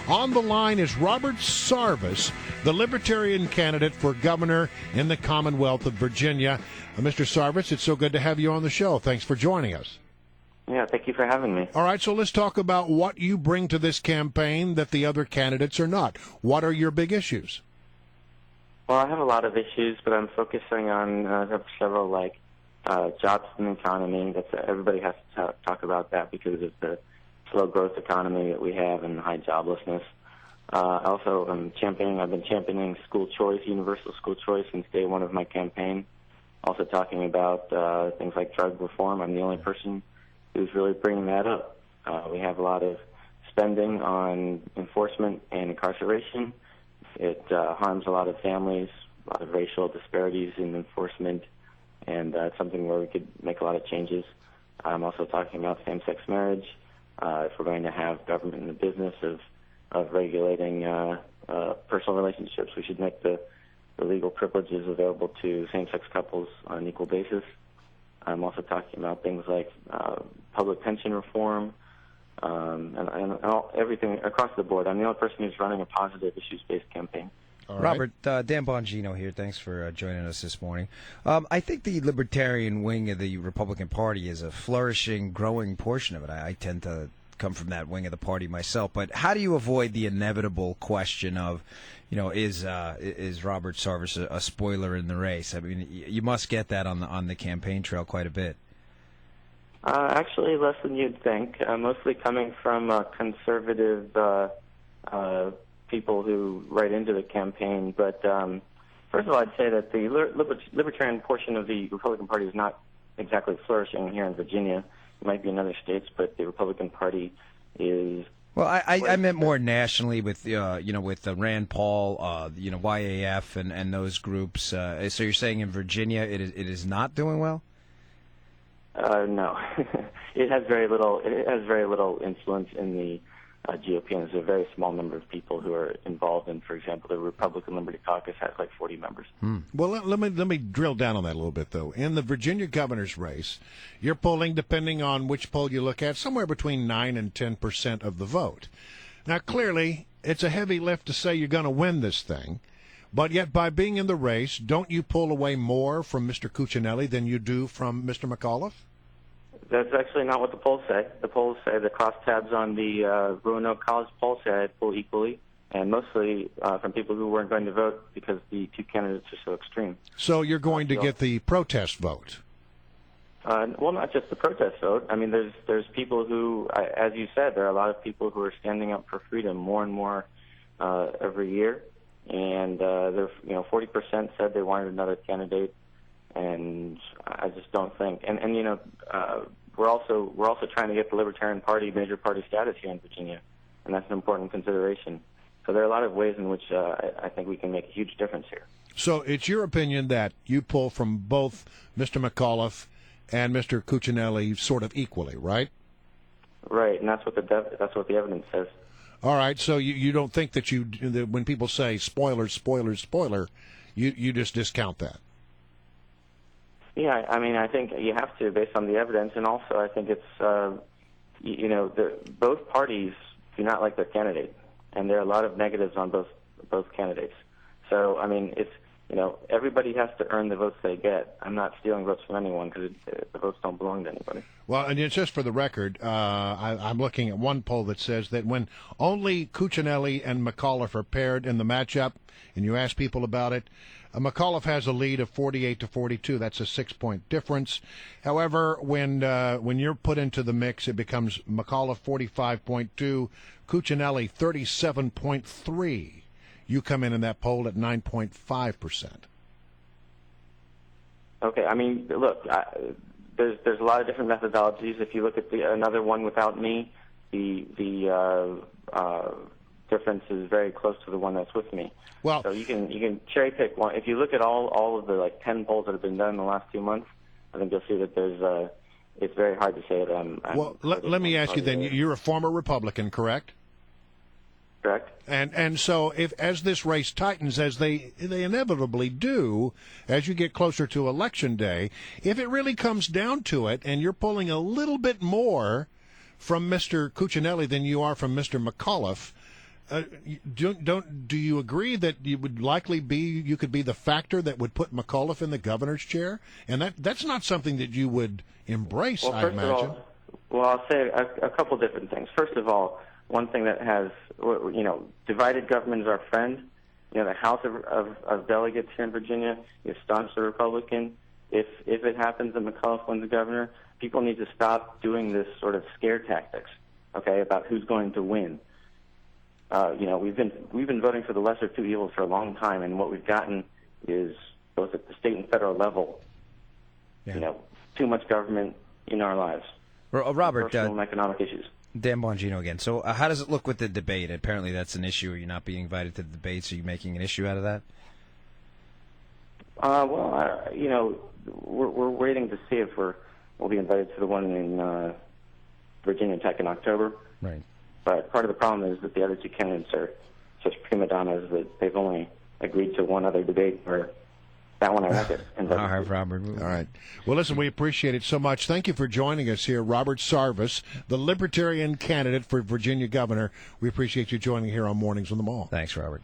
On the line is Robert Sarvis, the Libertarian candidate for governor in the Commonwealth of Virginia. Mr. Sarvis, it's so good to have you on the show. Thanks for joining us. Yeah, thank you for having me. All right, so let's talk about what you bring to this campaign that the other candidates are not. What are your big issues? Well, I have a lot of issues, but I'm focusing on several, jobs in the economy. Everybody has to talk about that because of the slow growth economy that we have and high joblessness. Also, I've been championing school choice, universal school choice, since day one of my campaign. Also talking about things like drug reform. I'm the only person who's really bringing that up. We have a lot of spending on enforcement and incarceration. It harms a lot of families, a lot of racial disparities in enforcement, and it's something where we could make a lot of changes. I'm also talking about same-sex marriage. If we're going to have government in the business of regulating personal relationships, we should make the legal privileges available to same-sex couples on an equal basis. I'm also talking about things like public pension reform and everything across the board. I'm the only person who's running a positive issues-based campaign. All right. Robert, Dan Bongino here. Thanks for joining us this morning. I think the Libertarian wing of the Republican Party is a flourishing, growing portion of it. I tend to come from that wing of the party myself. But how do you avoid the inevitable question of, is Robert Sarvis a spoiler in the race? I mean, you must get that on the campaign trail quite a bit. Actually, less than you'd think. Mostly coming from conservative people who write into the campaign. But first of all, I'd say that the libertarian portion of the Republican Party is not exactly flourishing here in Virginia. It might be in other states, but the Republican Party is. Well, I meant more nationally with with Rand Paul, YAF and those groups. So you're saying in Virginia it is not doing well? No, it has very little. It has very little influence in the GOP, and there's a very small number of people who are involved in, for example, the Republican Liberty Caucus has like 40 members. Well, let me drill down on that a little bit, though. In the Virginia governor's race, you're polling, depending on which poll you look at, somewhere between 9 and 10% of the vote. Now, clearly, it's a heavy lift to say you're going to win this thing, but yet by being in the race, don't you pull away more from Mr. Cuccinelli than you do from Mr. McAuliffe? That's actually not what the polls say. The polls say the crosstabs on the Roanoke College poll say I pull equally, and mostly from people who weren't going to vote because the two candidates are so extreme. So you're going to get the protest vote? Well, not just the protest vote. I mean, there's people who, as you said, there are a lot of people who are standing up for freedom more and more every year, and 40% said they wanted another candidate. And I just don't think, we're also trying to get the Libertarian Party major party status here in Virginia, and that's an important consideration. So there are a lot of ways in which I think we can make a huge difference here. So it's your opinion that you pull from both Mr. McAuliffe and Mr. Cuccinelli sort of equally, right? Right, and that's what the evidence says. All right, so you don't think that when people say spoiler, spoiler, spoiler, you just discount that? Yeah, I mean, I think you have to based on the evidence, and also I think it's, both parties do not like their candidate, and there are a lot of negatives on both candidates. So, I mean, it's, everybody has to earn the votes they get. I'm not stealing votes from anyone because the votes don't belong to anybody. Well, and it's just for the record, I'm looking at one poll that says that when only Cuccinelli and McAuliffe are paired in the matchup, and you ask people about it, McAuliffe has a lead of 48-42. That's a 6-point difference. However, when you're put into the mix, it becomes McAuliffe 45.2, Cuccinelli 37.3. You come in that poll at 9.5%. Okay, I mean, look, there's a lot of different methodologies. If you look at another one without me, the difference is very close to the one that's with me. Well, so you can cherry pick one. If you look at all of the 10 polls that have been done in the last 2 months, I think you'll see that it's very hard to say that I'm. Well, let me ask you then. You're a former Republican, correct? Correct. And so as this race tightens, as they inevitably do, as you get closer to Election Day, if it really comes down to it, and you're pulling a little bit more from Mr. Cuccinelli than you are from Mr. McAuliffe, Do you agree that you would likely you could be the factor that would put McAuliffe in the governor's chair? And that's not something that you would embrace, Well, I first imagine. of all, I'll say a couple different things. First of all, one thing that has, divided government is our friend. The House of Delegates here in Virginia is staunchly Republican. If it happens that McAuliffe wins the governor, people need to stop doing this sort of scare tactics, okay, about who's going to win. We've been voting for the lesser of two evils for a long time, and what we've gotten is, both at the state and federal level, too much government in our lives. Robert, personal and economic issues. Dan Bongino again. So how does it look with the debate? Apparently that's an issue. Are you not being invited to the debates? Are you making an issue out of that? We're waiting to see if we'll be invited to the one in Virginia Tech in October. Right. But part of the problem is that the other two candidates are such prima donnas that they've only agreed to one other debate where that one I won't get invited. All right, Robert. All right. Well, listen, we appreciate it so much. Thank you for joining us here, Robert Sarvis, the Libertarian candidate for Virginia governor. We appreciate you joining here on Mornings on the Mall. Thanks, Robert.